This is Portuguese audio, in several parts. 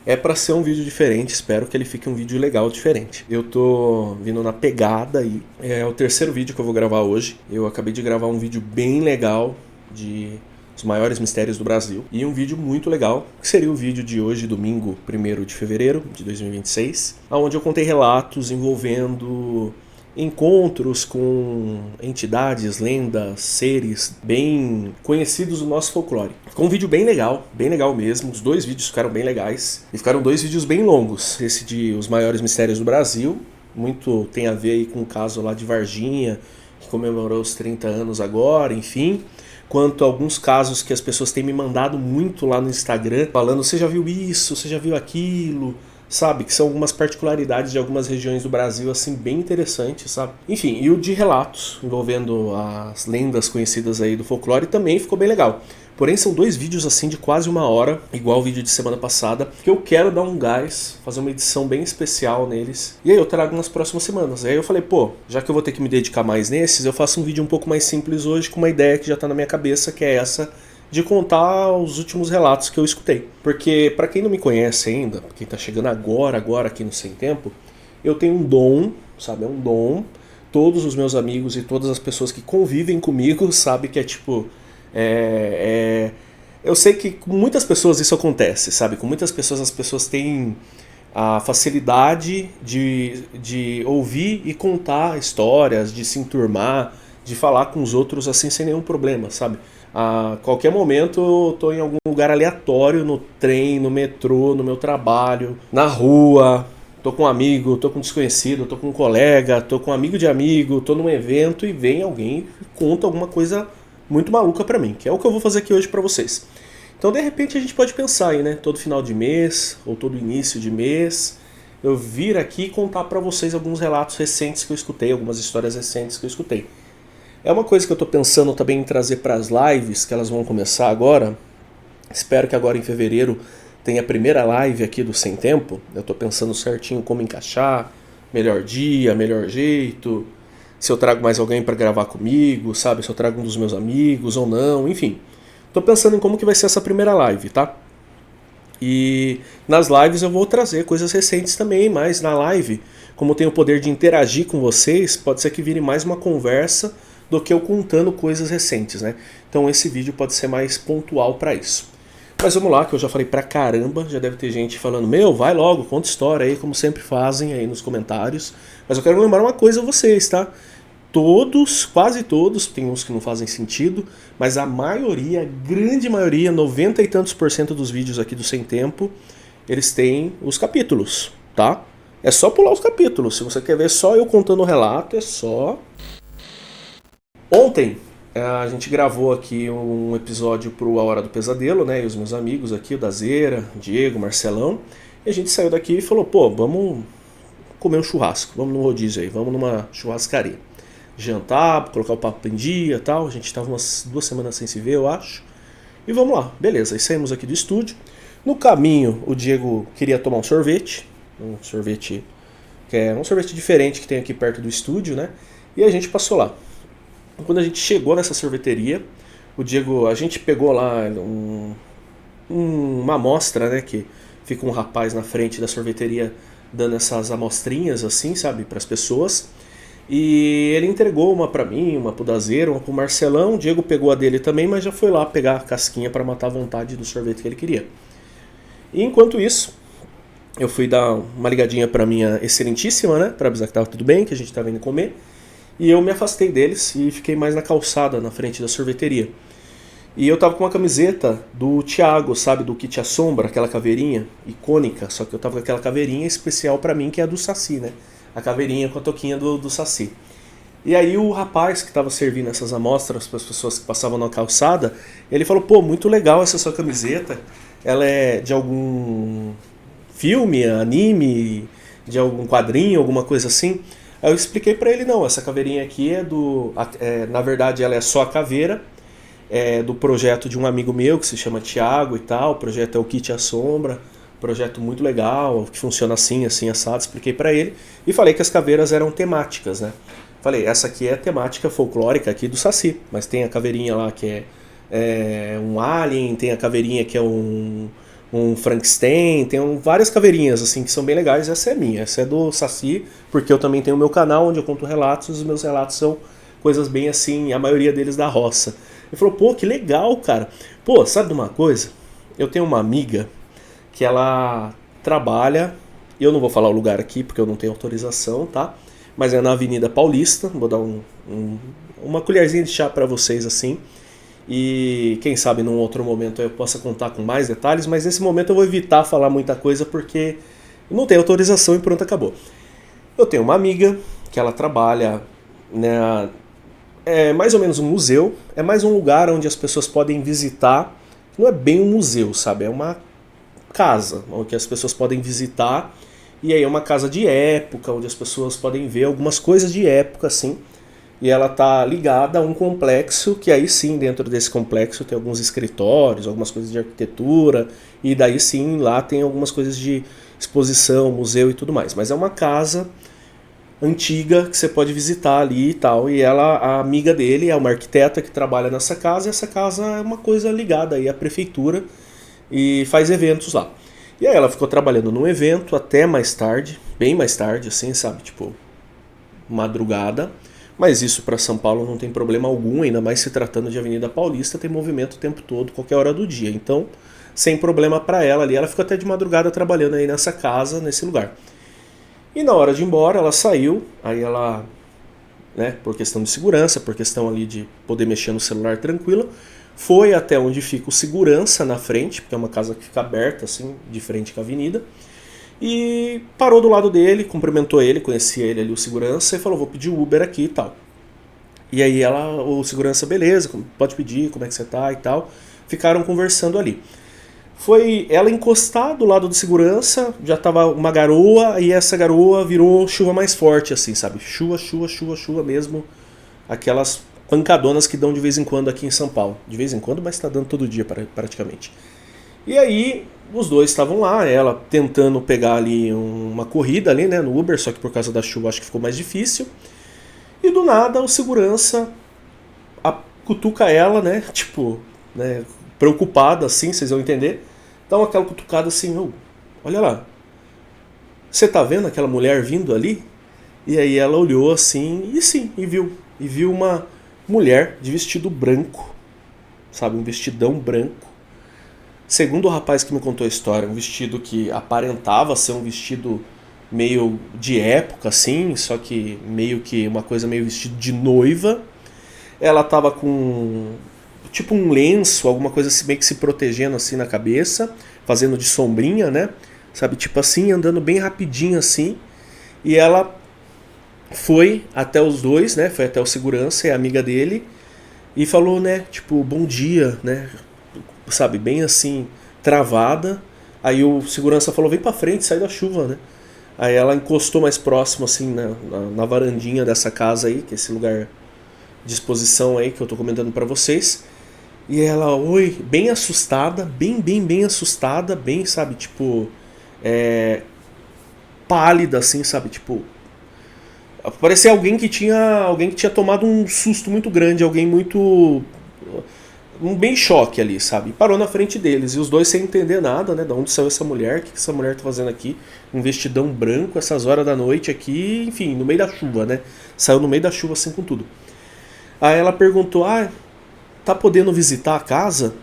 É pra ser um vídeo diferente, espero que ele fique um vídeo legal, diferente. Eu tô vindo na pegada aí. É o terceiro vídeo que eu vou gravar hoje. Eu acabei de gravar um vídeo bem legal de os maiores mistérios do Brasil. E um vídeo muito legal, que seria o vídeo de hoje, domingo 1º de fevereiro de 2026, onde eu contei relatos envolvendo encontros com entidades, lendas, seres bem conhecidos do nosso folclore. Ficou um vídeo bem legal mesmo. Os dois vídeos ficaram bem legais. E ficaram dois vídeos bem longos. Esse de Os Maiores Mistérios do Brasil, muito tem a ver aí com o caso lá de Varginha, que comemorou os 30 anos agora, enfim. Quanto a alguns casos que as pessoas têm me mandado muito lá no Instagram, falando: você já viu isso, você já viu aquilo, sabe? Que são algumas particularidades de algumas regiões do Brasil, assim, bem interessantes, sabe? Enfim, e o de relatos envolvendo as lendas conhecidas aí do folclore também ficou bem legal. Porém, são dois vídeos assim de quase 1 hora, igual o vídeo de semana passada, que eu quero dar um gás, fazer uma edição bem especial neles. E aí eu trago nas próximas semanas. E aí eu falei, pô, já que eu vou ter que me dedicar mais nesses, eu faço um vídeo um pouco mais simples hoje, com uma ideia que já tá na minha cabeça, que é essa de contar os últimos relatos que eu escutei. Porque, pra quem não me conhece ainda, quem tá chegando agora aqui no Sem Tempo, eu tenho um dom, sabe? É um dom. Todos os meus amigos e todas as pessoas que convivem comigo sabem que é tipo... Eu sei que com muitas pessoas isso acontece, sabe? Com muitas pessoas as pessoas têm a facilidade de ouvir e contar histórias, de se enturmar, de falar com os outros assim sem nenhum problema, sabe? A qualquer momento eu tô em algum lugar aleatório, no trem, no metrô, no meu trabalho, na rua, tô com um amigo, tô com um desconhecido, tô com um colega, tô com um amigo de amigo, tô num evento e vem alguém e conta alguma coisa muito maluca pra mim, que é o que eu vou fazer aqui hoje pra vocês. Então, de repente, a gente pode pensar aí, né? Todo final de mês ou todo início de mês, eu vir aqui e contar pra vocês alguns relatos recentes que eu escutei, algumas histórias recentes que eu escutei. É uma coisa que eu tô pensando também em trazer pras lives, que elas vão começar agora. Espero que agora em fevereiro tenha a primeira live aqui do Sem Tempo. Eu tô pensando certinho como encaixar, melhor dia, melhor jeito, se eu trago mais alguém para gravar comigo, sabe? Se eu trago um dos meus amigos ou não, enfim. Tô pensando em como que vai ser essa primeira live, tá? E nas lives eu vou trazer coisas recentes também, mas na live, como eu tenho o poder de interagir com vocês, pode ser que vire mais uma conversa do que eu contando coisas recentes, né? Então esse vídeo pode ser mais pontual para isso. Mas vamos lá, que eu já falei pra caramba, já deve ter gente falando, meu, vai logo, conta história aí, como sempre fazem aí nos comentários. Mas eu quero lembrar uma coisa a vocês, tá? Todos, quase todos, tem uns que não fazem sentido, mas a maioria, a grande maioria, 90 e tantos por cento dos vídeos aqui do Sem Tempo, eles têm os capítulos, tá? É só pular os capítulos. Se você quer ver só eu contando o relato, é só... Ontem a gente gravou aqui um episódio pro A Hora do Pesadelo, né? E os meus amigos aqui, o Dazeira, Diego, Marcelão. E a gente saiu daqui e falou, pô, vamos comer um churrasco, vamos no rodízio aí, vamos numa churrascaria. Jantar, colocar o papo em dia e tal. A gente tava umas 2 semanas sem se ver, eu acho. E vamos lá, beleza. Aí saímos aqui do estúdio. No caminho, o Diego queria tomar um sorvete. Um sorvete que é um sorvete diferente que tem aqui perto do estúdio, né? E a gente passou lá. Quando a gente chegou nessa sorveteria, o Diego, a gente pegou lá uma amostra, né? Que fica um rapaz na frente da sorveteria dando essas amostrinhas assim, sabe, para as pessoas. E ele entregou uma pra mim, uma pro Dazeiro, uma pro Marcelão. O Diego pegou a dele também, mas já foi lá pegar a casquinha pra matar a vontade do sorvete que ele queria. E enquanto isso, eu fui dar uma ligadinha pra minha excelentíssima, né? Pra avisar que tava tudo bem, que a gente tava indo comer. E eu me afastei deles e fiquei mais na calçada, na frente da sorveteria. E eu tava com uma camiseta do Thiago, sabe? Do Kit Assombra, aquela caveirinha icônica. Só que eu tava com aquela caveirinha especial pra mim, que é a do Saci, né? A caveirinha com a toquinha do Saci. E aí o rapaz que estava servindo essas amostras para as pessoas que passavam na calçada, ele falou, pô, muito legal essa sua camiseta, ela é de algum filme, anime, de algum quadrinho, alguma coisa assim. Aí eu expliquei para ele, não, essa caveirinha aqui na verdade ela é só a caveira, do projeto de um amigo meu que se chama Thiago e tal, o projeto é o Kit Assombra. Projeto muito legal, que funciona assim, assim, assado, expliquei pra ele. E falei que as caveiras eram temáticas, né? Falei, essa aqui é a temática folclórica aqui do Saci, mas tem a caveirinha lá que é um alien, tem a caveirinha que é um Frankenstein, tem várias caveirinhas assim que são bem legais. Essa é minha, essa é do Saci, porque eu também tenho o meu canal onde eu conto relatos, e os meus relatos são coisas bem assim, a maioria deles da roça. Ele falou, pô, que legal, cara. Pô, sabe de uma coisa? Eu tenho uma amiga que ela trabalha, eu não vou falar o lugar aqui porque eu não tenho autorização, tá? Mas é na Avenida Paulista, vou dar uma colherzinha de chá pra vocês assim. E quem sabe num outro momento eu possa contar com mais detalhes, mas nesse momento eu vou evitar falar muita coisa porque não tenho autorização e pronto, acabou. Eu tenho uma amiga que ela trabalha, né, é mais ou menos um museu, é mais um lugar onde as pessoas podem visitar, não é bem um museu, sabe, é uma casa onde as pessoas podem visitar, e aí é uma casa de época, onde as pessoas podem ver algumas coisas de época, assim. E ela tá ligada a um complexo, que aí sim, dentro desse complexo tem alguns escritórios, algumas coisas de arquitetura, e daí sim, lá tem algumas coisas de exposição, museu e tudo mais. Mas é uma casa antiga que você pode visitar ali e tal. E ela, a amiga dele, é uma arquiteta que trabalha nessa casa, e essa casa é uma coisa ligada aí à prefeitura e faz eventos lá. E aí ela ficou trabalhando num evento até mais tarde, bem mais tarde, assim, sabe, tipo, madrugada. Mas isso para São Paulo não tem problema algum, ainda mais se tratando de Avenida Paulista, tem movimento o tempo todo, qualquer hora do dia. Então, sem problema para ela ali, ela ficou até de madrugada trabalhando aí nessa casa, nesse lugar. E na hora de ir embora, ela saiu, aí ela, né, por questão de segurança, por questão ali de poder mexer no celular tranquilo, foi até onde fica o segurança na frente, porque é uma casa que fica aberta assim, de frente com a avenida. E parou do lado dele, cumprimentou ele, conhecia ele ali, o segurança, e falou, vou pedir Uber aqui e tal. E aí ela, o segurança, beleza, pode pedir, como é que você tá e tal. Ficaram conversando ali. Foi ela encostar do lado do segurança, já tava uma garoa, e essa garoa virou chuva mais forte, assim, sabe? Chuva, chuva, chuva, chuva mesmo. Aquelas pancadonas que dão de vez em quando aqui em São Paulo. De vez em quando, mas tá dando todo dia praticamente. E aí os dois estavam lá, ela tentando pegar ali uma corrida ali, né, no Uber, só que por causa da chuva acho que ficou mais difícil. E do nada o segurança cutuca ela, né, tipo, né, preocupada assim, vocês vão entender. Dá uma aquela cutucada assim, oh, olha lá, você tá vendo aquela mulher vindo ali? E aí ela olhou assim, e sim, e viu uma mulher de vestido branco, sabe, um vestidão branco. Segundo o rapaz que me contou a história, um vestido que aparentava ser um vestido meio de época, assim, só que meio que uma coisa meio vestido de noiva. Ela tava com tipo um lenço, alguma coisa assim, meio que se protegendo assim na cabeça, fazendo de sombrinha, né? Sabe, tipo assim, andando bem rapidinho assim. E ela foi até os dois, né? Foi até o segurança e a amiga dele e falou, né? Tipo, bom dia, né? Sabe, bem assim, travada. Aí o segurança falou, vem pra frente, sai da chuva, né? Aí ela encostou mais próximo, assim, na varandinha dessa casa aí, que é esse lugar de exposição aí que eu tô comentando pra vocês. E ela, oi, bem assustada, bem assustada, bem, sabe, tipo, pálida, assim, sabe, tipo, parecia alguém que tinha tomado um susto muito grande, alguém muito bem choque ali, sabe? Parou na frente deles, e os dois sem entender nada, né? De onde saiu essa mulher, o que essa mulher tá fazendo aqui? Um vestidão branco, essas horas da noite aqui, enfim, no meio da chuva, né? Saiu no meio da chuva assim com tudo. Aí ela perguntou, tá podendo visitar a casa?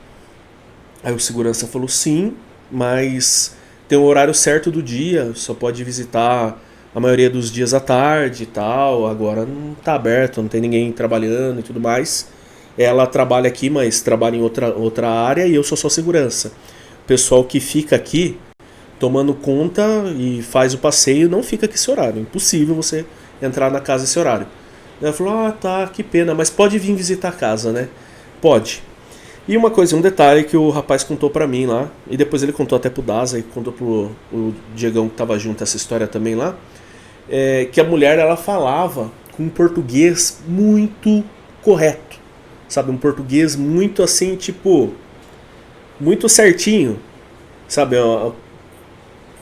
Aí o segurança falou, sim, mas tem um horário certo do dia, só pode visitar a maioria dos dias à tarde e tal, agora não tá aberto, não tem ninguém trabalhando e tudo mais. Ela trabalha aqui, mas trabalha em outra área e eu sou só segurança. O pessoal que fica aqui tomando conta e faz o passeio não fica aqui esse horário. É impossível você entrar na casa esse horário. Ela falou, tá, que pena, mas pode vir visitar a casa, né? Pode. E uma coisa, um detalhe que o rapaz contou pra mim lá, e depois ele contou até pro Daza e contou pro o Diegão que tava junto essa história também lá, que a mulher, ela falava com um português muito correto. Sabe, um português muito assim, tipo, muito certinho, sabe, eu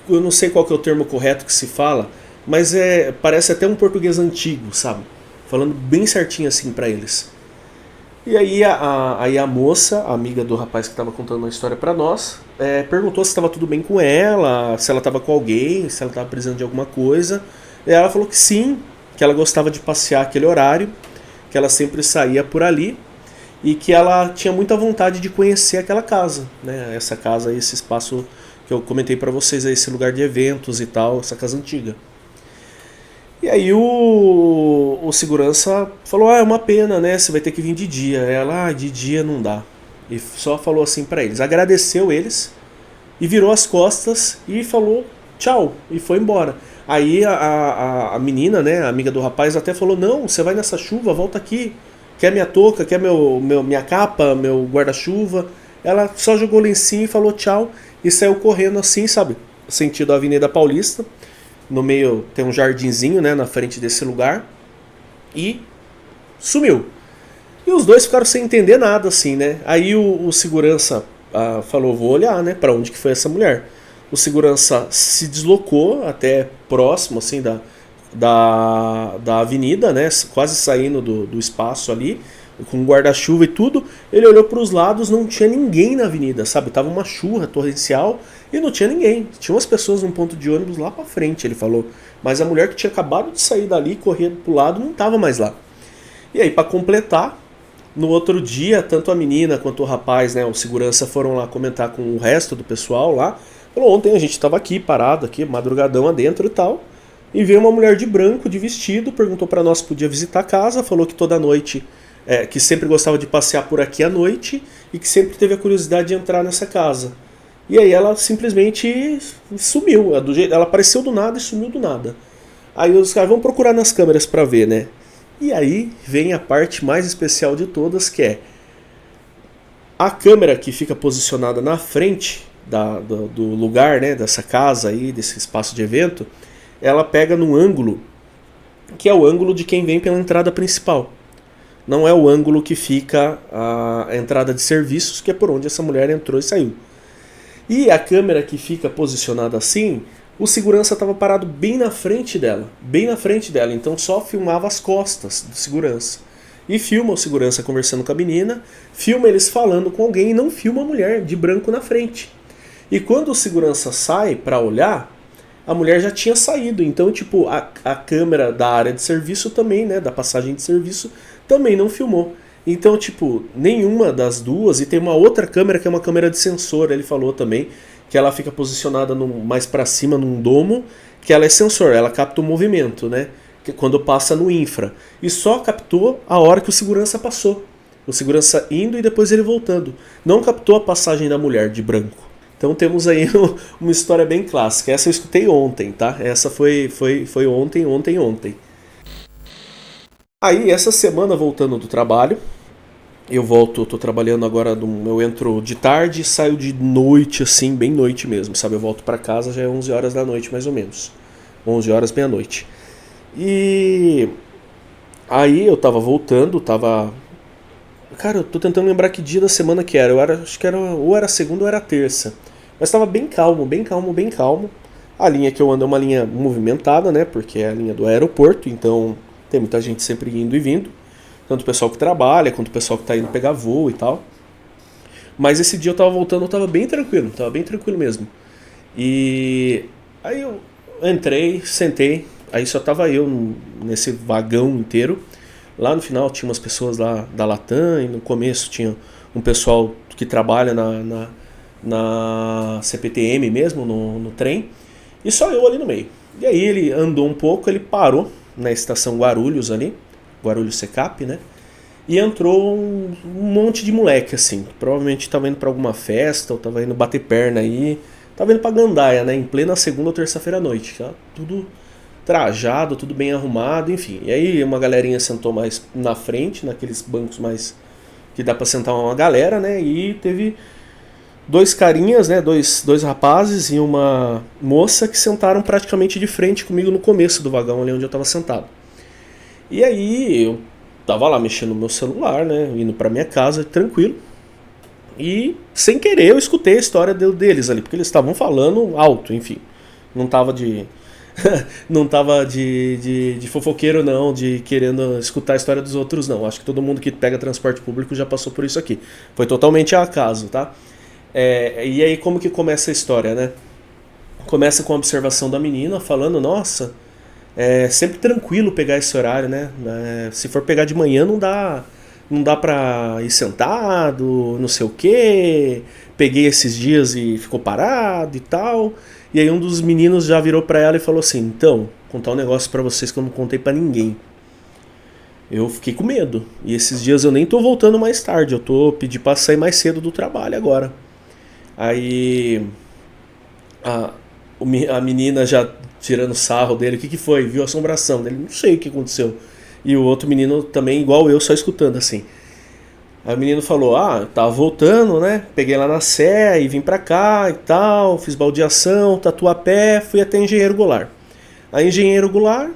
não sei qual que é o termo correto que se fala, mas parece até um português antigo, sabe, falando bem certinho assim pra eles. E aí a moça, a amiga do rapaz que estava contando a história pra nós, perguntou se estava tudo bem com ela, se ela estava com alguém, se ela estava precisando de alguma coisa. E ela falou que sim, que ela gostava de passear aquele horário, que ela sempre saía por ali e que ela tinha muita vontade de conhecer aquela casa, né? Essa casa, esse espaço que eu comentei pra vocês, esse lugar de eventos e tal, essa casa antiga. E aí o segurança falou, é uma pena, né? Você vai ter que vir de dia. Ela, de dia não dá. E só falou assim pra eles, agradeceu eles e virou as costas e falou tchau e foi embora. Aí a menina, né, a amiga do rapaz, até falou, não, você vai nessa chuva, volta aqui. Quer minha touca, quer minha capa, meu guarda-chuva. Ela só jogou o lencinho e falou tchau e saiu correndo assim, sabe? Sentido a Avenida Paulista. No meio tem um jardinzinho, né, na frente desse lugar. E sumiu. E os dois ficaram sem entender nada, assim, né? Aí o segurança falou, vou olhar, né, pra onde que foi essa mulher. O segurança se deslocou até próximo, assim, da avenida, né, quase saindo do espaço ali, com guarda-chuva e tudo. Ele olhou para os lados, não tinha ninguém na avenida, sabe? Tava uma chuva torrencial e não tinha ninguém. Tinha umas pessoas num ponto de ônibus lá para frente, ele falou. Mas a mulher que tinha acabado de sair dali, correndo pro lado, não tava mais lá. E aí, para completar, no outro dia, tanto a menina quanto o rapaz, né, o segurança, foram lá comentar com o resto do pessoal lá. Falou, ontem a gente estava aqui, parado aqui, madrugadão adentro e tal. E veio uma mulher de branco, de vestido, perguntou para nós se podia visitar a casa, falou que toda noite, que sempre gostava de passear por aqui à noite e que sempre teve a curiosidade de entrar nessa casa. E aí ela simplesmente sumiu, ela apareceu do nada e sumiu do nada. Aí os caras vão procurar nas câmeras para ver, né? E aí vem a parte mais especial de todas, que é a câmera que fica posicionada na frente do lugar, né, dessa casa aí, desse espaço de evento. Ela pega num ângulo que é o ângulo de quem vem pela entrada principal. Não é o ângulo que fica a entrada de serviços, que é por onde essa mulher entrou e saiu. E a câmera que fica posicionada assim, o segurança estava parado bem na frente dela. Bem na frente dela, então só filmava as costas do segurança. E filma o segurança conversando com a menina, filma eles falando com alguém e não filma a mulher de branco na frente. E quando o segurança sai para olhar, a mulher já tinha saído. Então, tipo, a câmera da área de serviço também, né, da passagem de serviço, também não filmou. Então, tipo, nenhuma das duas. E tem uma outra câmera que é uma câmera de sensor, ele falou também, que ela fica posicionada mais para cima num domo, que ela é sensor, ela capta o movimento, né, que quando passa no infra. E só captou a hora que o segurança passou. O segurança indo e depois ele voltando. Não captou a passagem da mulher de branco. Então temos aí uma história bem clássica. Essa eu escutei ontem, tá? Essa foi ontem. Aí, essa semana, voltando do trabalho, tô trabalhando agora, eu entro de tarde e saio de noite, assim, bem noite mesmo, sabe? Eu volto pra casa, já é 11 horas da noite, mais ou menos. 11 horas, meia-noite. E aí eu tava voltando, Cara, eu tô tentando lembrar que dia da semana que era. Acho que era ou era segunda ou era terça. Mas tava bem calmo, bem calmo, bem calmo. A linha que eu ando é uma linha movimentada, né? Porque é a linha do aeroporto, então tem muita gente sempre indo e vindo. Tanto o pessoal que trabalha, quanto o pessoal que tá indo pegar voo e tal. Mas esse dia eu tava voltando, eu tava bem tranquilo mesmo. E aí eu entrei, sentei, aí só tava eu nesse vagão inteiro. Lá no final tinha umas pessoas lá da Latam e no começo tinha um pessoal que trabalha na CPTM mesmo, no trem, e só eu ali no meio. E aí ele andou um pouco, ele parou na estação Guarulhos ali, Guarulhos Secap, né? E entrou um monte de moleque assim, provavelmente tava indo pra alguma festa, ou tava indo bater perna aí, tava indo pra Gandaia, né? Em plena segunda ou terça-feira à noite, tá? Tudo trajado, tudo bem arrumado, enfim. E aí uma galerinha sentou mais na frente, naqueles bancos mais que dá pra sentar uma galera, né? E teve dois carinhas, né? Dois rapazes e uma moça que sentaram praticamente de frente comigo no começo do vagão, ali onde eu tava sentado. E aí eu tava lá mexendo no meu celular, né? Indo pra minha casa, tranquilo. E sem querer eu escutei a história deles ali, porque eles estavam falando alto, enfim. Não tava de... não tava de fofoqueiro não, de querendo escutar a história dos outros não. Acho que todo mundo que pega transporte público já passou por isso aqui. Foi totalmente acaso, tá? E aí como que começa a história, né? Começa com a observação da menina falando, nossa, é sempre tranquilo pegar esse horário, né? Se for pegar de manhã não dá pra ir sentado, não sei o quê. Peguei esses dias e ficou parado e tal. E aí um dos meninos já virou pra ela e falou assim, então, contar um negócio pra vocês que eu não contei pra ninguém. Eu fiquei com medo. E esses dias eu nem tô voltando mais tarde, eu tô pedindo pra sair mais cedo do trabalho agora. Aí a, a menina já tirando sarro dele, o que foi? Viu a assombração dele? Não sei o que aconteceu. E o outro menino também, igual eu, só escutando assim. Aí o menino falou, tava voltando, né? Peguei lá na Sé e vim pra cá e tal, fiz baldeação, Tatuapé, fui até Engenheiro Goulart. A Engenheiro Goulart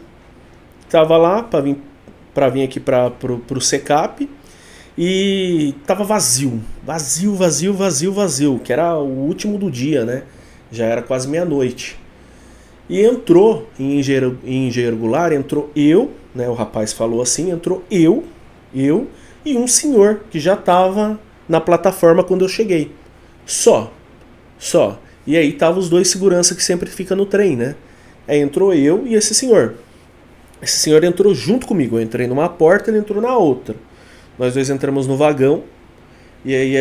tava lá pra vir aqui pro Secap e tava vazio, que era o último do dia, né? Já era quase meia-noite. E entrou em Engenheiro Goulart, entrou eu, né? O rapaz falou assim, entrou eu e um senhor que já estava na plataforma quando eu cheguei. Só. E aí tava os dois segurança que sempre fica no trem, né? Aí entrou eu e esse senhor. Esse senhor entrou junto comigo. Eu entrei numa porta, ele entrou na outra. Nós dois entramos no vagão. E aí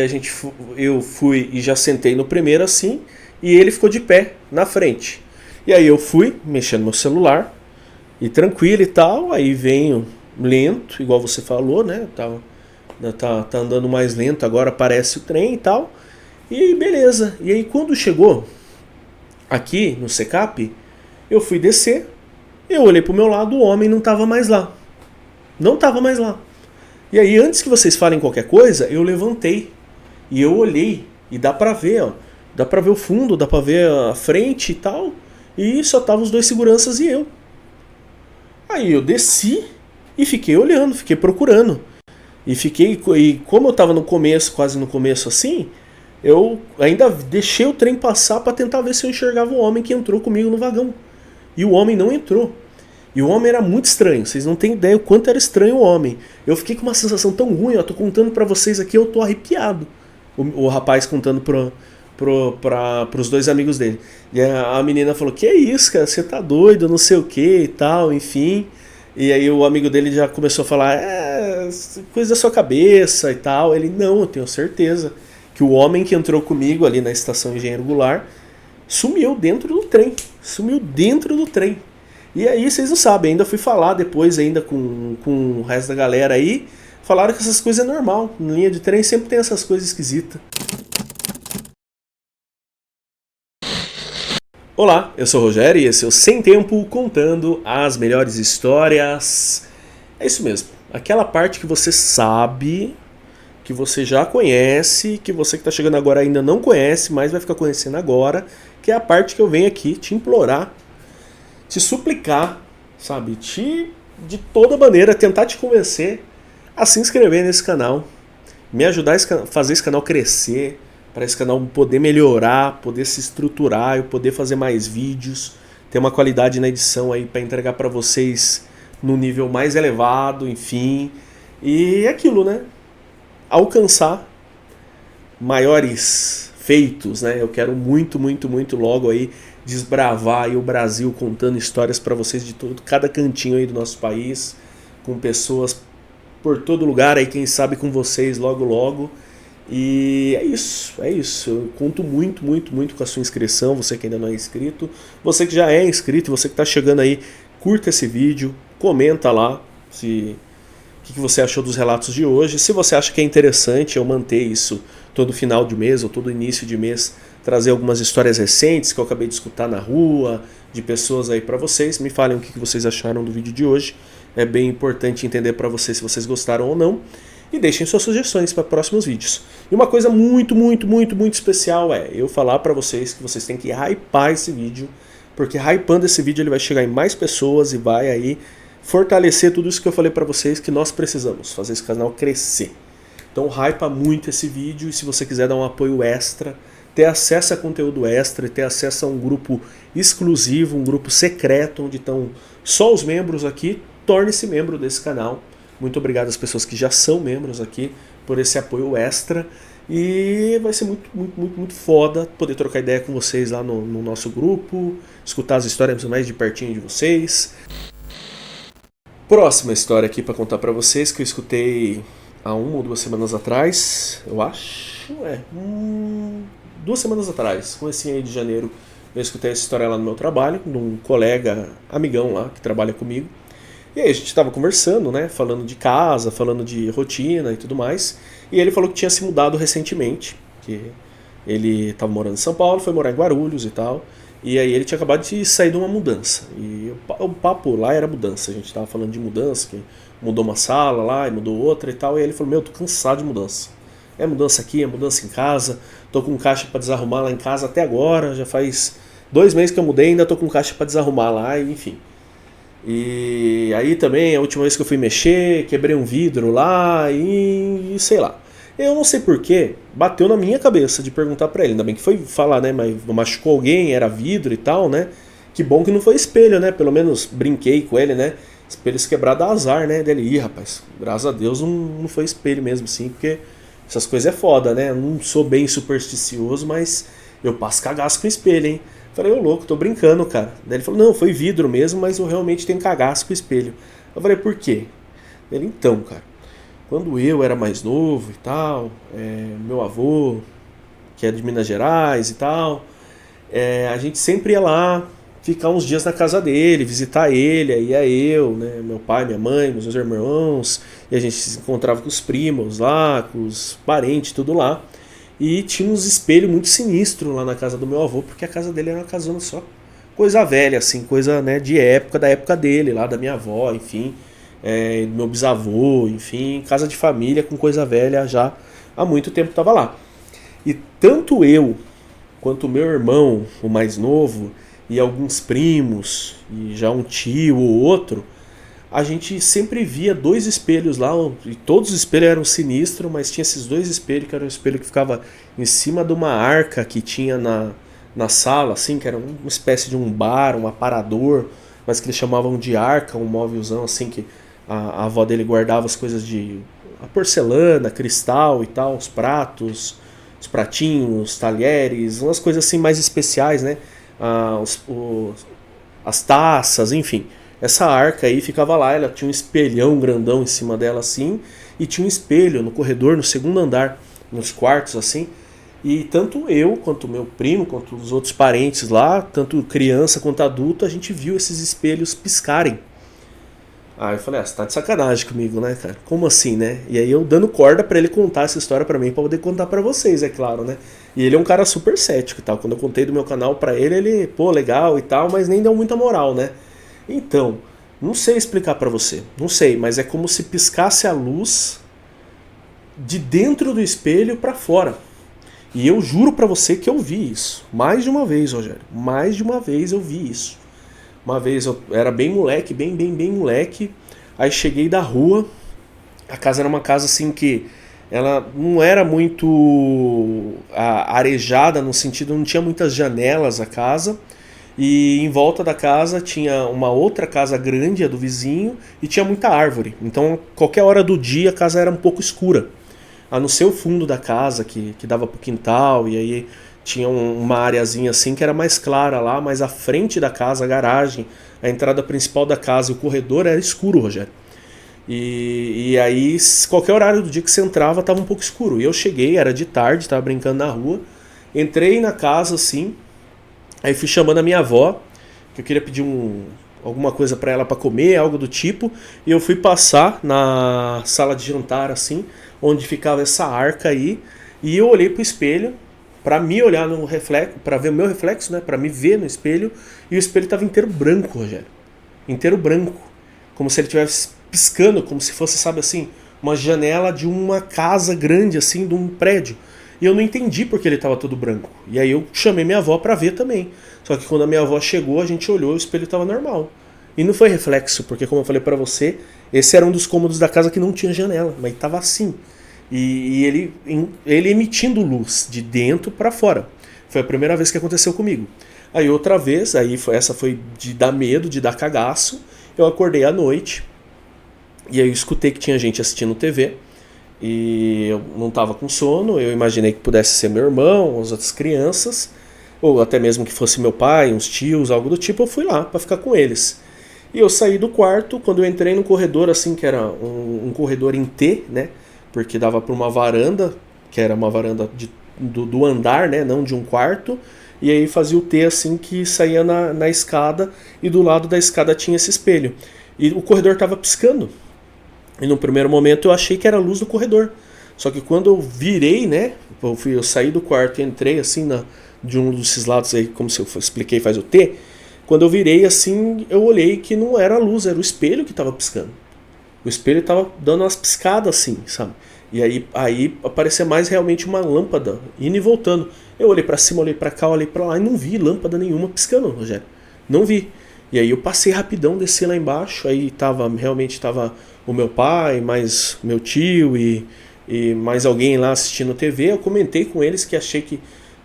eu fui e já sentei no primeiro assim. E ele ficou de pé na frente. E aí eu fui mexendo no meu celular. E tranquilo e tal. Aí venho lento, igual você falou, né? Tá andando mais lento, agora aparece o trem e tal. E beleza. E aí quando chegou aqui no Secap, eu fui descer. Eu olhei pro meu lado, o homem não tava mais lá. Não tava mais lá. E aí antes que vocês falem qualquer coisa, eu levantei. E eu olhei. E dá pra ver, ó. Dá pra ver o fundo, dá pra ver a frente e tal. E só tava os dois seguranças e eu. Aí eu desci e fiquei olhando, fiquei procurando. E como eu tava no começo, quase no começo assim, eu ainda deixei o trem passar pra tentar ver se eu enxergava o homem que entrou comigo no vagão. E o homem não entrou. E o homem era muito estranho, vocês não têm ideia o quanto era estranho o homem. Eu fiquei com uma sensação tão ruim, ó, tô contando pra vocês aqui, eu tô arrepiado. O rapaz contando pros dois amigos dele. E a menina falou, que é isso, cara, você tá doido, não sei o que e tal, enfim. E aí o amigo dele já começou a falar, coisa da sua cabeça e tal. Ele, não, eu tenho certeza que o homem que entrou comigo ali na estação Engenheiro Goulart sumiu dentro do trem. E aí vocês não sabem, ainda fui falar depois ainda com o resto da galera aí. Falaram que essas coisas é normal. Na linha de trem sempre tem essas coisas esquisitas. Olá, eu sou o Rogério e esse é o Sem Tempo contando as melhores histórias. É isso mesmo, aquela parte que você sabe, que você já conhece, que você que está chegando agora ainda não conhece, mas vai ficar conhecendo agora, que é a parte que eu venho aqui te implorar, te suplicar, sabe, de toda maneira tentar te convencer a se inscrever nesse canal, me ajudar a fazer esse canal crescer, para esse canal poder melhorar, poder se estruturar, eu poder fazer mais vídeos, ter uma qualidade na edição aí para entregar para vocês no nível mais elevado, enfim. E aquilo, né? Alcançar maiores feitos, né? Eu quero muito logo aí desbravar aí o Brasil contando histórias para vocês de cada cantinho aí do nosso país, com pessoas por todo lugar aí, quem sabe com vocês logo. E é isso. Eu conto muito com a sua inscrição, você que ainda não é inscrito. Você que já é inscrito, você que está chegando aí, curta esse vídeo, comenta lá o que você achou dos relatos de hoje. Se você acha que é interessante eu manter isso todo final de mês ou todo início de mês, trazer algumas histórias recentes que eu acabei de escutar na rua, de pessoas aí para vocês, me falem o que vocês acharam do vídeo de hoje. É bem importante entender para vocês se vocês gostaram ou não. E deixem suas sugestões para próximos vídeos. E uma coisa muito especial é eu falar para vocês que vocês têm que hypar esse vídeo, porque hypando esse vídeo ele vai chegar em mais pessoas e vai aí fortalecer tudo isso que eu falei para vocês que nós precisamos, fazer esse canal crescer. Então hypa muito esse vídeo e se você quiser dar um apoio extra, ter acesso a conteúdo extra e ter acesso a um grupo exclusivo, um grupo secreto, onde estão só os membros aqui, torne-se membro desse canal. Muito obrigado às pessoas que já são membros aqui por esse apoio extra. E vai ser muito foda poder trocar ideia com vocês lá no nosso grupo, escutar as histórias mais de pertinho de vocês. Próxima história aqui para contar para vocês que eu escutei há 1 ou 2 semanas atrás, eu acho, 2 semanas atrás, comecinho aí de janeiro, eu escutei essa história lá no meu trabalho, de um colega, amigão lá, que trabalha comigo. E aí a gente estava conversando, né, falando de casa, falando de rotina e tudo mais, e ele falou que tinha se mudado recentemente, que ele estava morando em São Paulo, foi morar em Guarulhos e tal, e aí ele tinha acabado de sair de uma mudança, e o papo lá era mudança, a gente estava falando de mudança, que mudou uma sala lá e mudou outra e tal, e aí ele falou, meu, tô cansado de mudança. É mudança aqui, é mudança em casa, tô com caixa para desarrumar lá em casa até agora, já faz 2 meses que eu mudei, ainda tô com caixa para desarrumar lá, enfim. E aí também, a última vez que eu fui mexer, quebrei um vidro lá e sei lá. Eu não sei porquê, bateu na minha cabeça de perguntar pra ele, ainda bem que foi falar, né, mas machucou alguém, era vidro e tal, né. Que bom que não foi espelho, né, pelo menos brinquei com ele, né. Espelho se quebrar dá azar, né, dele, ih rapaz, graças a Deus não foi espelho mesmo sim, porque essas coisas é foda, né, eu não sou bem supersticioso, mas eu passo cagaço com espelho, hein. Falei, ô louco, tô brincando, cara. Daí ele falou, não, foi vidro mesmo, mas eu realmente tenho cagaço com o espelho. Eu falei, por quê? Ele, então, cara, quando eu era mais novo e tal, meu avô, que é de Minas Gerais e tal, a gente sempre ia lá ficar uns dias na casa dele, visitar ele, aí ia eu, né, meu pai, minha mãe, meus 2 irmãos, e a gente se encontrava com os primos lá, com os parentes, tudo lá. E tinha uns espelhos muito sinistros lá na casa do meu avô, porque a casa dele era uma casona só. Coisa velha, assim, coisa, né, de época, da época dele, lá da minha avó, enfim, do meu bisavô, enfim, casa de família com coisa velha já há muito tempo estava lá. E tanto eu quanto o meu irmão, o mais novo, e alguns primos, e já um tio ou outro, a gente sempre via 2 espelhos lá, e todos os espelhos eram sinistros, mas tinha esses 2 espelhos, que era um espelho que ficava em cima de uma arca que tinha na sala, assim, que era uma espécie de um bar, um aparador, mas que eles chamavam de arca, um móvelzão assim, que a avó dele guardava as coisas de a porcelana, cristal e tal, os pratos, os pratinhos, talheres, umas coisas assim mais especiais, né? As taças, enfim. Essa arca aí ficava lá, ela tinha um espelhão grandão em cima dela assim, e tinha um espelho no corredor, no 2º andar, nos quartos assim, e tanto eu, quanto meu primo, quanto os outros parentes lá, tanto criança quanto adulto, a gente viu esses espelhos piscarem. Aí eu falei, você tá de sacanagem comigo, né, cara? Como assim, né? E aí eu dando corda pra ele contar essa história pra mim, pra poder contar pra vocês, é claro, né? E ele é um cara super cético e tal, quando eu contei do meu canal pra ele, pô, legal e tal, mas nem deu muita moral, né? Então, não sei explicar pra você, não sei, mas é como se piscasse a luz de dentro do espelho pra fora. E eu juro pra você que eu vi isso. Mais de uma vez, Rogério, mais de uma vez eu vi isso. Uma vez eu era bem moleque, bem moleque, aí cheguei da rua, a casa era uma casa assim que ela não era muito arejada, no sentido, não tinha muitas janelas a casa, e em volta da casa tinha uma outra casa grande, a do vizinho, e tinha muita árvore. Então, qualquer hora do dia a casa era um pouco escura. A não ser o fundo da casa, que dava pro quintal, e aí tinha uma areazinha assim que era mais clara lá, mas a frente da casa, a garagem, a entrada principal da casa e o corredor era escuro, Rogério. E aí, qualquer horário do dia que você entrava, tava um pouco escuro. E eu cheguei, era de tarde, tava brincando na rua, entrei na casa assim, aí fui chamando a minha avó, que eu queria pedir alguma coisa pra ela pra comer, algo do tipo, e eu fui passar na sala de jantar assim, onde ficava essa arca aí, e eu olhei pro espelho pra me olhar no reflexo, pra ver o meu reflexo, né, pra me ver no espelho, e o espelho tava inteiro branco, Rogério. Inteiro branco, como se ele tivesse piscando, como se fosse, sabe assim, uma janela de uma casa grande assim, de um prédio. E eu não entendi porque ele estava todo branco. E aí eu chamei minha avó para ver também. Só que quando a minha avó chegou, a gente olhou e o espelho estava normal. E não foi reflexo, porque como eu falei para você, esse era um dos cômodos da casa que não tinha janela, mas estava assim. E ele emitindo luz de dentro para fora. Foi a primeira vez que aconteceu comigo. Aí outra vez, essa foi de dar medo, de dar cagaço. Eu acordei à noite e aí eu escutei que tinha gente assistindo TV e eu não estava com sono. Eu imaginei que pudesse ser meu irmão, as outras crianças, ou até mesmo que fosse meu pai, uns tios, algo do tipo. Eu fui lá para ficar com eles. E eu saí do quarto. Quando eu entrei no corredor, assim, que era um corredor em T, né? Porque dava para uma varanda, que era uma varanda do andar, né? Não de um quarto. E aí fazia o T assim que saía na escada, e do lado da escada tinha esse espelho. E o corredor estava piscando. E no primeiro momento eu achei que era a luz do corredor. Só que quando eu virei, né? Eu saí do quarto e entrei assim de um desses lados aí, como se eu expliquei, faz o T. Quando eu virei assim, eu olhei que não era a luz, era o espelho que estava piscando. O espelho estava dando umas piscadas assim, sabe? E aí aparecia mais realmente uma lâmpada indo e voltando. Eu olhei para cima, olhei para cá, olhei para lá e não vi lâmpada nenhuma piscando, Rogério. Não vi. E aí eu passei rapidão, desci lá embaixo, aí realmente tava o meu pai, mais meu tio e mais alguém lá assistindo TV. Eu comentei com eles que achei que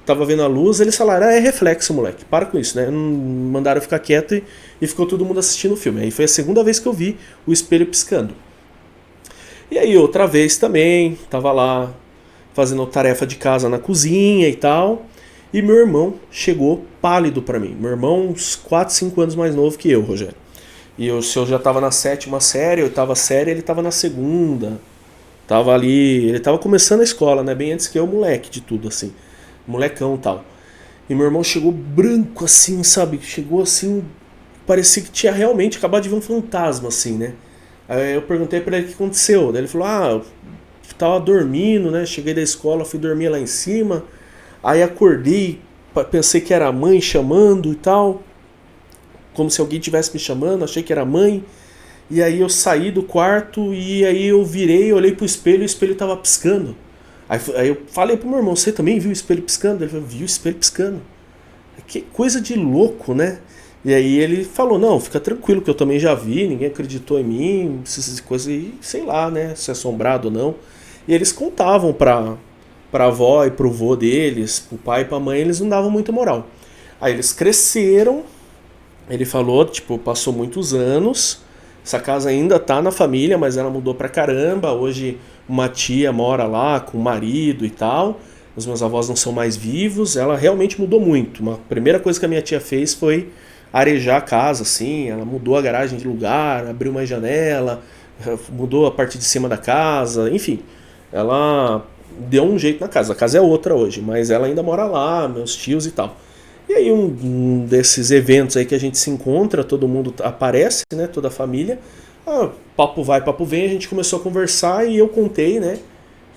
tava vendo a luz. Eles falaram, é reflexo, moleque, para com isso, né? Mandaram eu ficar quieto e ficou todo mundo assistindo o filme. Aí foi a segunda vez que eu vi o espelho piscando. E aí outra vez também, tava lá fazendo tarefa de casa na cozinha e tal, e meu irmão chegou pálido pra mim. Meu irmão uns 4, 5 anos mais novo que eu, Rogério. E se eu já tava na 7ª série, 8ª série, ele tava na 2ª. Tava ali, ele tava começando a escola, né, bem antes que eu, moleque de tudo assim. Molecão e tal. E meu irmão chegou branco assim, sabe? Chegou assim, parecia que tinha realmente acabado de ver um fantasma assim, né? Aí eu perguntei pra ele o que aconteceu. Daí ele falou, eu tava dormindo, né? Cheguei da escola, fui dormir lá em cima. Aí acordei, pensei que era a mãe chamando e tal. Como se alguém estivesse me chamando, achei que era a mãe. E aí eu saí do quarto e aí eu virei, olhei pro espelho e o espelho tava piscando. Aí eu falei pro meu irmão, você também viu o espelho piscando? Ele falou, vi o espelho piscando. Que coisa de louco, né? E aí ele falou, não, fica tranquilo que eu também já vi, ninguém acreditou em mim, essas coisas aí, sei lá, né, se é assombrado ou não. E eles contavam pra avó e pro vô deles, pro pai e pra mãe, eles não davam muita moral. Aí eles cresceram, ele falou, tipo, passou muitos anos, essa casa ainda tá na família, mas ela mudou pra caramba, hoje uma tia mora lá com o marido e tal, os meus avós não são mais vivos, ela realmente mudou muito. Uma primeira coisa que a minha tia fez foi arejar a casa, assim, ela mudou a garagem de lugar, abriu uma janela, mudou a parte de cima da casa, enfim, ela deu um jeito na casa. A casa é outra hoje, mas ela ainda mora lá, meus tios e tal. E aí um desses eventos aí que a gente se encontra, todo mundo aparece, né, toda a família, papo vai, papo vem, a gente começou a conversar e eu contei, né,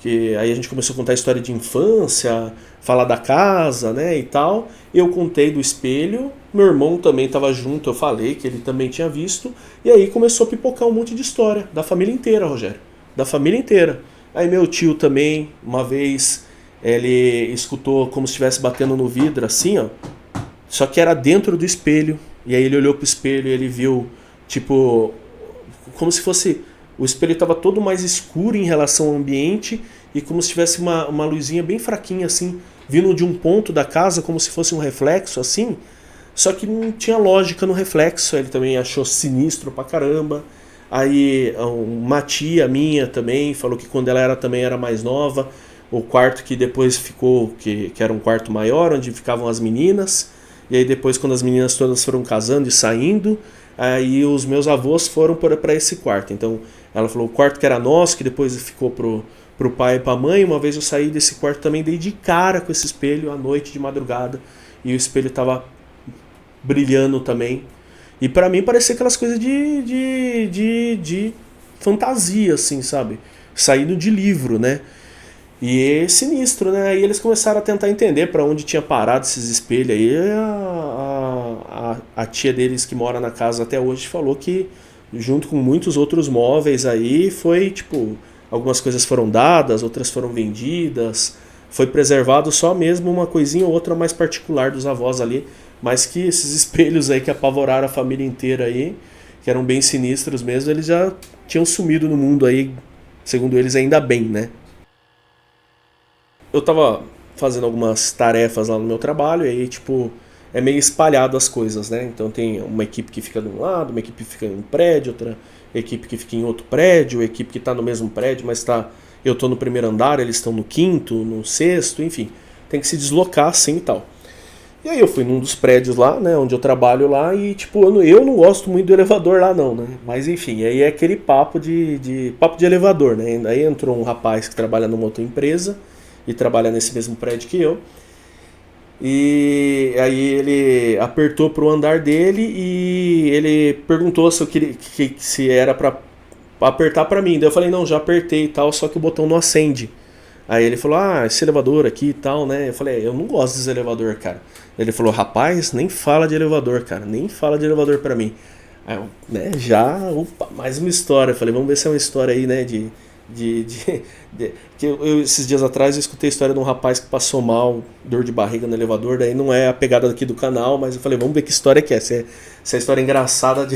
que aí a gente começou a contar a história de infância, falar da casa, né, e tal. Eu contei do espelho, meu irmão também estava junto, eu falei que ele também tinha visto, e aí começou a pipocar um monte de história, da família inteira, Rogério, da família inteira. Aí meu tio também, uma vez, ele escutou como se estivesse batendo no vidro, assim, ó, só que era dentro do espelho, e aí ele olhou pro espelho e ele viu, tipo, como se fosse... O espelho estava todo mais escuro em relação ao ambiente e como se tivesse uma luzinha bem fraquinha assim, vindo de um ponto da casa, como se fosse um reflexo assim, só que não tinha lógica no reflexo. Ele também achou sinistro pra caramba. Aí uma tia minha também falou que quando ela também era mais nova, o quarto que depois ficou, que era um quarto maior, onde ficavam as meninas, e aí depois quando as meninas todas foram casando e saindo, aí os meus avós foram para esse quarto. Então ela falou, o quarto que era nosso, que depois ficou pro pai e pra mãe. Uma vez eu saí desse quarto também, dei de cara com esse espelho à noite, de madrugada, e o espelho tava brilhando também. E pra mim parecia aquelas coisas de fantasia, assim, sabe? Saindo de livro, né? E é sinistro, né? Aí eles começaram a tentar entender pra onde tinha parado esses espelhos aí. A tia deles que mora na casa até hoje falou que, junto com muitos outros móveis aí, foi tipo, algumas coisas foram dadas, outras foram vendidas, foi preservado só mesmo uma coisinha ou outra mais particular dos avós ali, mas que esses espelhos aí que apavoraram a família inteira aí, que eram bem sinistros mesmo, eles já tinham sumido no mundo aí, segundo eles, ainda bem, né? Eu tava fazendo algumas tarefas lá no meu trabalho, e aí, tipo, é meio espalhado as coisas, né? Então tem uma equipe que fica de um lado, uma equipe que fica em um prédio, outra equipe que fica em outro prédio, equipe que tá no mesmo prédio, mas eu tô no primeiro andar, eles estão no quinto, no sexto, enfim. Tem que se deslocar assim e tal. E aí eu fui num dos prédios lá, né, onde eu trabalho lá, e tipo, eu não gosto muito do elevador lá não, né? Mas enfim, aí é aquele papo papo de elevador, né? Aí entrou um rapaz que trabalha numa outra empresa e trabalha nesse mesmo prédio que eu. E aí ele apertou pro andar dele e ele perguntou se eu queria se era pra apertar pra mim. Daí eu falei, não, já apertei e tal, só que o botão não acende. Aí ele falou, esse elevador aqui e tal, né? Eu falei, eu não gosto desse elevador, cara. Ele falou, rapaz, nem fala de elevador, cara, nem fala de elevador pra mim. Aí eu, né, opa, mais uma história. Eu falei, vamos ver se é uma história aí, né, que esses dias atrás eu escutei a história de um rapaz que passou mal, dor de barriga no elevador, daí não é a pegada aqui do canal, mas eu falei, vamos ver que história que é, se é história engraçada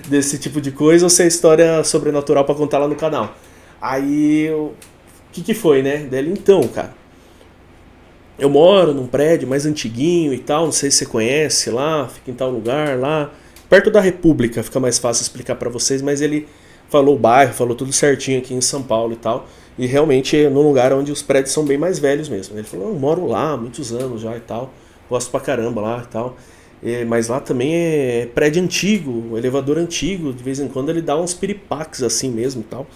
desse tipo de coisa ou se é história sobrenatural pra contar lá no canal. Aí, o que foi, né? Dele, então, cara, eu moro num prédio mais antiguinho e tal, não sei se você conhece lá, fica em tal lugar lá, perto da República, fica mais fácil explicar pra vocês, mas ele falou o bairro, falou tudo certinho aqui em São Paulo e tal. E realmente é num lugar onde os prédios são bem mais velhos mesmo. Ele falou, eu moro lá há muitos anos já e tal. Gosto pra caramba lá e tal. Mas lá também é prédio antigo, elevador antigo. De vez em quando ele dá uns piripaques assim mesmo e tal.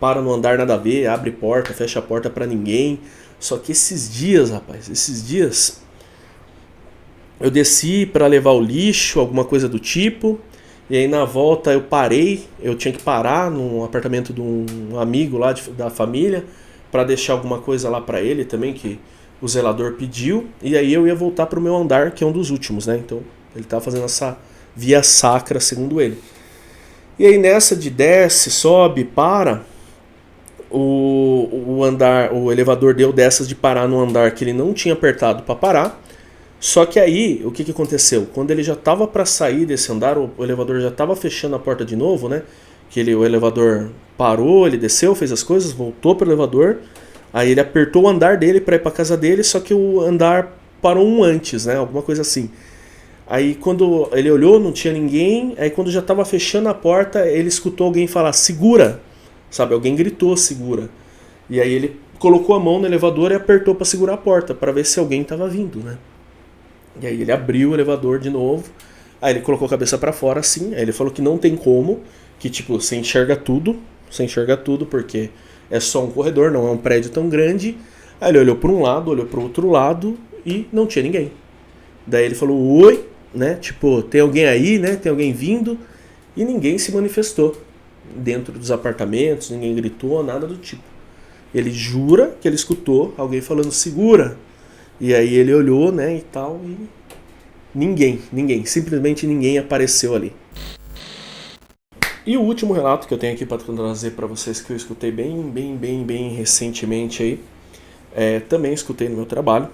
Para no andar nada a ver, abre porta, fecha a porta pra ninguém. Só que esses dias, rapaz, eu desci pra levar o lixo, alguma coisa do tipo. E aí na volta eu tinha que parar num apartamento de um amigo lá da família para deixar alguma coisa lá para ele também que o zelador pediu. E aí eu ia voltar pro meu andar, que é um dos últimos, né? Então ele tava fazendo essa via sacra, segundo ele. E aí nessa de desce, sobe, para, o elevador deu dessas de parar no andar que ele não tinha apertado para parar. Só que aí, o que aconteceu? Quando ele já estava para sair desse andar, o elevador já estava fechando a porta de novo, né? O elevador parou, ele desceu, fez as coisas, voltou pro elevador. Aí ele apertou o andar dele para ir para casa dele, só que o andar parou antes, né? Alguma coisa assim. Aí quando ele olhou, não tinha ninguém. Aí quando já estava fechando a porta, ele escutou alguém falar, segura! Sabe, alguém gritou, segura. E aí ele colocou a mão no elevador e apertou para segurar a porta, para ver se alguém estava vindo, né? E aí ele abriu o elevador de novo, aí ele colocou a cabeça pra fora assim, aí ele falou que não tem como, que tipo, você enxerga tudo porque é só um corredor, não é um prédio tão grande. Aí ele olhou para um lado, olhou para o outro lado e não tinha ninguém. Daí ele falou, oi, né, tipo, tem alguém aí, né, tem alguém vindo, e ninguém se manifestou dentro dos apartamentos, ninguém gritou, nada do tipo. Ele jura que ele escutou alguém falando, segura! E aí ele olhou, né, e tal, e simplesmente ninguém apareceu ali. E o último relato que eu tenho aqui para trazer para vocês, que eu escutei bem recentemente aí, também escutei no meu trabalho,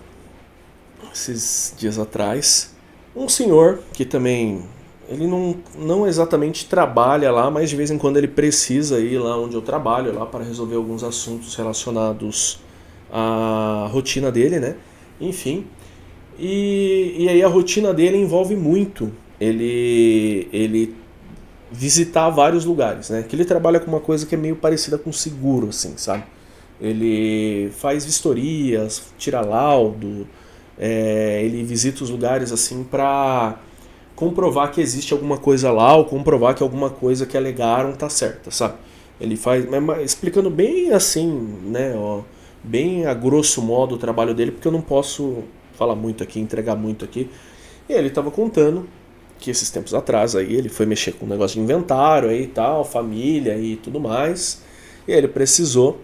esses dias atrás, um senhor que também, ele não exatamente trabalha lá, mas de vez em quando ele precisa ir lá onde eu trabalho, lá para resolver alguns assuntos relacionados à rotina dele, né? Enfim, e aí a rotina dele envolve muito ele visitar vários lugares, né? Que ele trabalha com uma coisa que é meio parecida com seguro, assim, sabe? Ele faz vistorias, tira laudo, ele visita os lugares assim pra comprovar que existe alguma coisa lá ou comprovar que alguma coisa que alegaram tá certa, sabe? Ele faz, mas explicando bem assim, né, ó, bem a grosso modo o trabalho dele, porque eu não posso falar muito aqui, entregar muito aqui. E ele estava contando que esses tempos atrás aí ele foi mexer com um negócio de inventário aí e tal, família e tudo mais. E aí ele precisou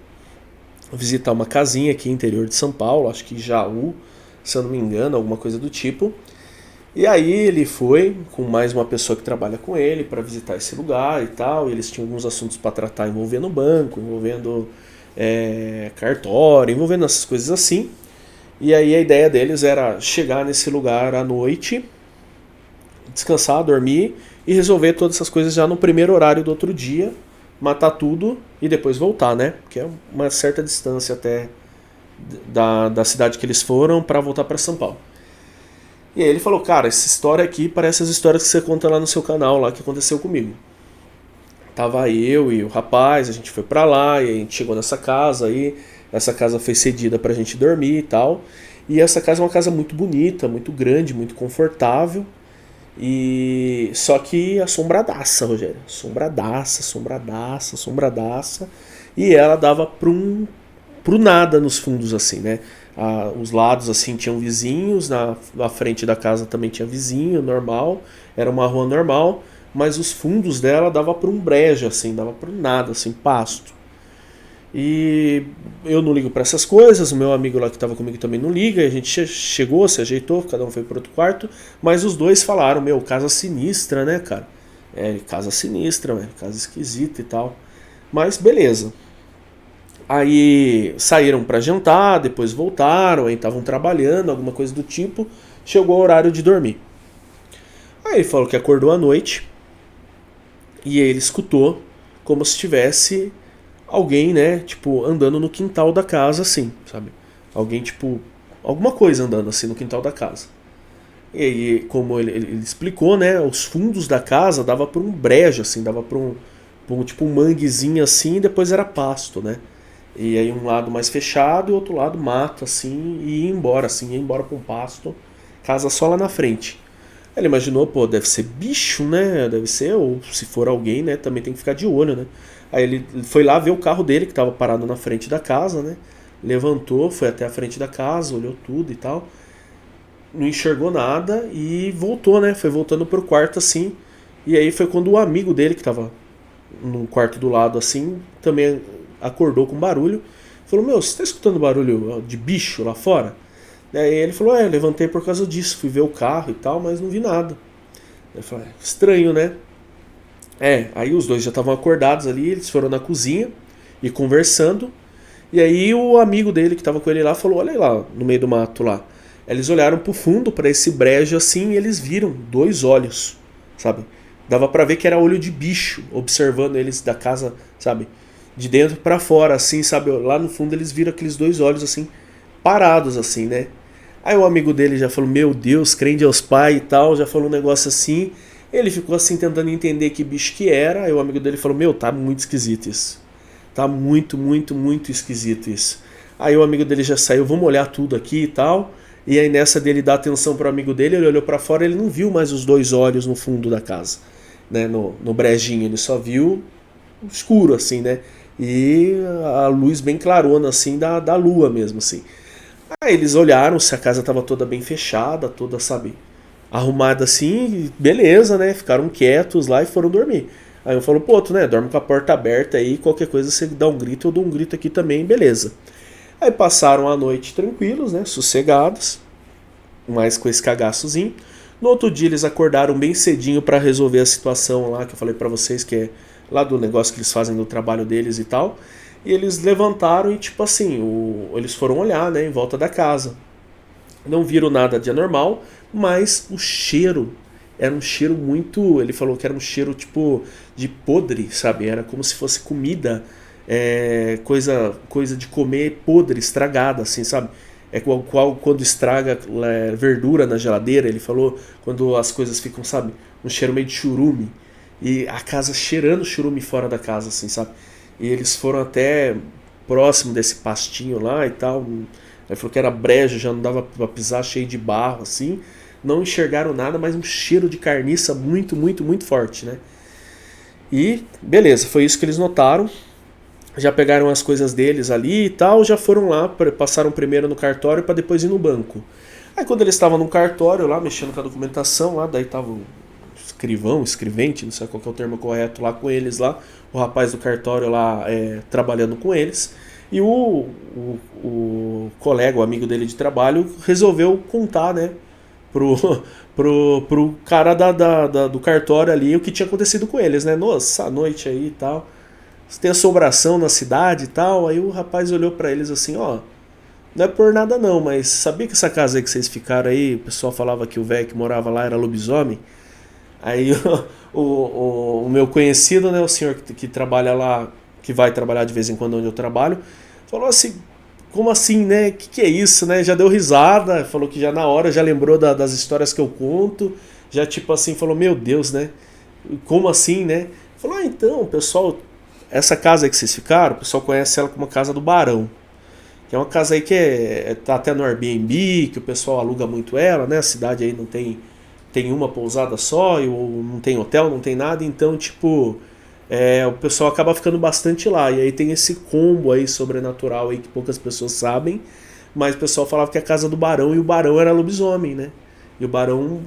visitar uma casinha aqui no interior de São Paulo, acho que Jaú, se eu não me engano, alguma coisa do tipo. E aí ele foi com mais uma pessoa que trabalha com ele para visitar esse lugar e tal. E eles tinham alguns assuntos para tratar envolvendo banco, envolvendo cartório, envolvendo essas coisas assim. E aí a ideia deles era chegar nesse lugar à noite, descansar, dormir e resolver todas essas coisas já no primeiro horário do outro dia, matar tudo e depois voltar, né? Porque é uma certa distância até da cidade que eles foram para voltar para São Paulo. E aí ele falou, cara, essa história aqui parece as histórias que você conta lá no seu canal, lá que aconteceu comigo. Tava eu e o rapaz, a gente foi pra lá, e a gente chegou nessa casa aí, essa casa foi cedida pra gente dormir e tal. E essa casa é uma casa muito bonita, muito grande, muito confortável. E só que assombradaça, Rogério. Assombradaça, assombradaça, assombradaça. E ela dava pro nada nos fundos, assim, né? Os lados, assim, tinham vizinhos, na frente da casa também tinha vizinho, normal. Era uma rua normal, mas os fundos dela dava para um brejo, assim, dava para nada, assim, pasto. E eu não ligo para essas coisas, o meu amigo lá que estava comigo também não liga, a gente chegou, se ajeitou, cada um foi para outro quarto, mas os dois falaram, meu, casa sinistra, né, cara? É, casa sinistra, velho, casa esquisita e tal. Mas beleza. Aí saíram para jantar, depois voltaram, aí estavam trabalhando, alguma coisa do tipo, chegou o horário de dormir. Aí ele falou que acordou à noite e ele escutou como se tivesse alguém, né, tipo, andando no quintal da casa, assim, sabe? Alguém, tipo, alguma coisa andando assim no quintal da casa. E aí, como ele explicou, né, os fundos da casa dava para um brejo, assim, dava para um tipo um manguezinho assim, e depois era pasto, né? E aí um lado mais fechado e o outro lado mato, assim, e ia embora para um pasto, casa só lá na frente. Ele imaginou, pô, deve ser bicho, né? Deve ser, ou se for alguém, né? Também tem que ficar de olho, né? Aí ele foi lá ver o carro dele, que estava parado na frente da casa, né? Levantou, foi até a frente da casa, olhou tudo e tal. Não enxergou nada e voltou, né? Foi voltando pro quarto assim. E aí foi quando o amigo dele, que estava no quarto do lado assim, também acordou com barulho. Falou, meu, você tá escutando barulho de bicho lá fora? Daí ele falou, eu levantei por causa disso, fui ver o carro e tal, mas não vi nada. Eu falei, estranho, né? Aí os dois já estavam acordados ali, eles foram na cozinha e conversando. E aí o amigo dele que estava com ele lá falou, olha aí lá, no meio do mato lá. Eles olharam pro fundo, para esse brejo assim, e eles viram dois olhos, sabe? Dava pra ver que era olho de bicho, observando eles da casa, sabe? De dentro pra fora, assim, sabe? Lá no fundo eles viram aqueles dois olhos assim, parados assim, né? Aí o amigo dele já falou, meu Deus, crente aos pais e tal, já falou um negócio assim. Ele ficou assim tentando entender que bicho que era. Aí o amigo dele falou, meu, tá muito esquisito isso. Tá muito, muito, muito esquisito isso. Aí o amigo dele já saiu, vamos olhar tudo aqui e tal. E aí nessa dele dar atenção pro amigo dele, ele olhou pra fora, ele não viu mais os dois olhos no fundo da casa, né, no brejinho, ele só viu escuro assim, né? E a luz bem clarona assim da lua mesmo assim. Aí eles olharam se a casa estava toda bem fechada, toda, sabe, arrumada assim, beleza, né? Ficaram quietos lá e foram dormir. Aí um falou pro outro, né? Dorme com a porta aberta aí, qualquer coisa você dá um grito, eu dou um grito aqui também, beleza. Aí passaram a noite tranquilos, né? Sossegados, mas com esse cagaçozinho. No outro dia eles acordaram bem cedinho para resolver a situação lá que eu falei para vocês, que é lá do negócio que eles fazem do trabalho deles e tal. E eles levantaram e, tipo assim, eles foram olhar, né, em volta da casa. Não viram nada de anormal, mas o cheiro era um cheiro muito. Ele falou que era um cheiro tipo de podre, sabe? Era como se fosse comida, coisa de comer podre, estragada, assim, sabe? É qual quando estraga verdura na geladeira, ele falou, quando as coisas ficam, sabe? Um cheiro meio de churume. E a casa cheirando churume fora da casa, assim, sabe? E eles foram até próximo desse pastinho lá e tal. Ele falou que era brejo, já não dava pra pisar, cheio de barro, assim. Não enxergaram nada, mas um cheiro de carniça muito, muito, muito forte, né? E beleza, foi isso que eles notaram. Já pegaram as coisas deles ali e tal, já foram lá, passaram primeiro no cartório para depois ir no banco. Aí quando eles estavam no cartório lá, mexendo com a documentação lá, daí tava o escrivão, escrevente, não sei qual que é o termo correto lá com eles lá, o rapaz do cartório lá trabalhando com eles, e o colega, o amigo dele de trabalho, resolveu contar, né, pro cara do cartório ali o que tinha acontecido com eles, né, nossa, a noite aí e tal, tem assombração na cidade e tal. Aí o rapaz olhou pra eles assim, ó, não é por nada não, mas sabia que essa casa aí que vocês ficaram aí, o pessoal falava que o velho que morava lá era lobisomem? Aí o meu conhecido, né, o senhor que trabalha lá, que vai trabalhar de vez em quando onde eu trabalho, falou assim, como assim, né? O que é isso, né? Já deu risada, falou que já na hora já lembrou das histórias que eu conto, já tipo assim, falou, meu Deus, né? Como assim, né? Falou, então, pessoal, essa casa aí que vocês ficaram, o pessoal conhece ela como a Casa do Barão. Que é uma casa aí que tá até no Airbnb, que o pessoal aluga muito ela, né? A cidade aí não tem uma pousada só, ou não tem hotel, não tem nada, então, tipo, o pessoal acaba ficando bastante lá. E aí tem esse combo aí sobrenatural aí que poucas pessoas sabem, mas o pessoal falava que é a casa do Barão, e o Barão era lobisomem, né? E o Barão,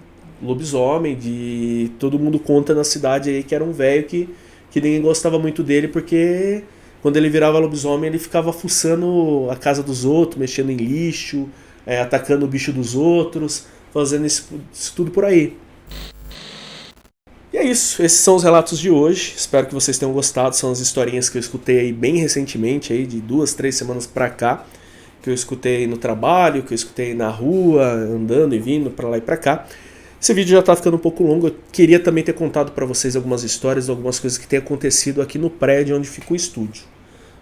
lobisomem, de todo mundo conta na cidade aí que era um velho que ninguém gostava muito dele, porque quando ele virava lobisomem ele ficava fuçando a casa dos outros, mexendo em lixo, atacando o bicho dos outros, fazendo isso tudo por aí. E é isso, esses são os relatos de hoje. Espero que vocês tenham gostado. São as historinhas que eu escutei aí bem recentemente, aí de 2, 3 semanas pra cá, que eu escutei no trabalho, que eu escutei na rua, andando e vindo pra lá e pra cá. Esse vídeo já tá ficando um pouco longo. Eu queria também ter contado pra vocês algumas histórias, algumas coisas que têm acontecido aqui no prédio onde fica o estúdio.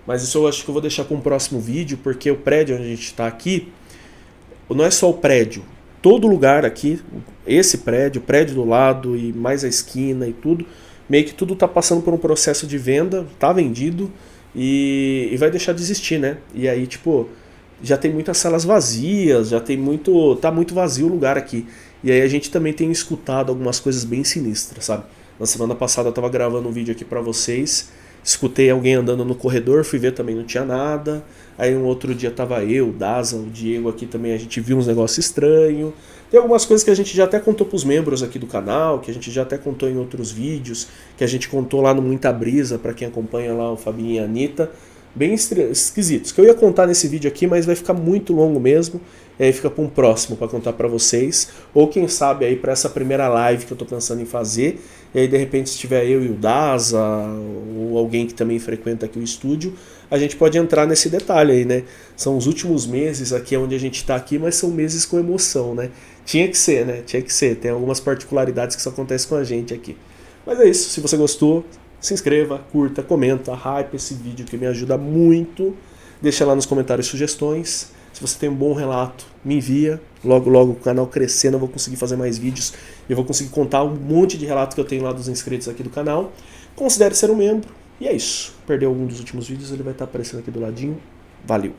Mas isso eu acho que eu vou deixar para um próximo vídeo, porque o prédio onde a gente está aqui, não é só o prédio, todo lugar aqui, esse prédio, o prédio do lado e mais a esquina e tudo, meio que tudo está passando por um processo de venda, está vendido e vai deixar de existir, né? E aí, tipo, já tem muitas salas vazias, tá muito vazio o lugar aqui. E aí a gente também tem escutado algumas coisas bem sinistras, sabe? Na semana passada eu tava gravando um vídeo aqui pra vocês, escutei alguém andando no corredor, fui ver também, não tinha nada. Aí um outro dia tava eu, o Daza, o Diego aqui também, a gente viu uns negócios estranhos. Tem algumas coisas que a gente já até contou pros membros aqui do canal, que a gente já até contou em outros vídeos, que a gente contou lá no Muita Brisa, pra quem acompanha lá o Fabinho e a Anitta. Bem esquisitos, que eu ia contar nesse vídeo aqui, mas vai ficar muito longo mesmo, e aí fica para um próximo para contar para vocês, ou quem sabe aí para essa primeira live que eu tô pensando em fazer, e aí de repente se tiver eu e o Daza, ou alguém que também frequenta aqui o estúdio, a gente pode entrar nesse detalhe aí, né? São os últimos meses aqui onde a gente tá aqui, mas são meses com emoção, né? Tinha que ser, né? Tinha que ser, tem algumas particularidades que isso acontece com a gente aqui. Mas é isso, se você gostou, se inscreva, curta, comenta, hype esse vídeo que me ajuda muito. Deixa lá nos comentários sugestões. Se você tem um bom relato, me envia. Logo, logo o canal crescendo, eu vou conseguir fazer mais vídeos. E eu vou conseguir contar um monte de relatos que eu tenho lá dos inscritos aqui do canal. Considere ser um membro. E é isso. Perdeu algum dos últimos vídeos, ele vai estar aparecendo aqui do ladinho. Valeu!